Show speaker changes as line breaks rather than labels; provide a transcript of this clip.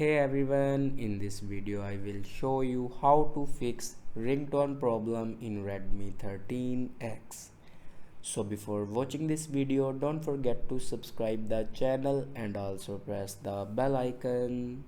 Hey everyone, in this video I will show you how to fix ringtone problem in Redmi 13x. So before watching this video, don't forget to subscribe the channel and also press the bell icon.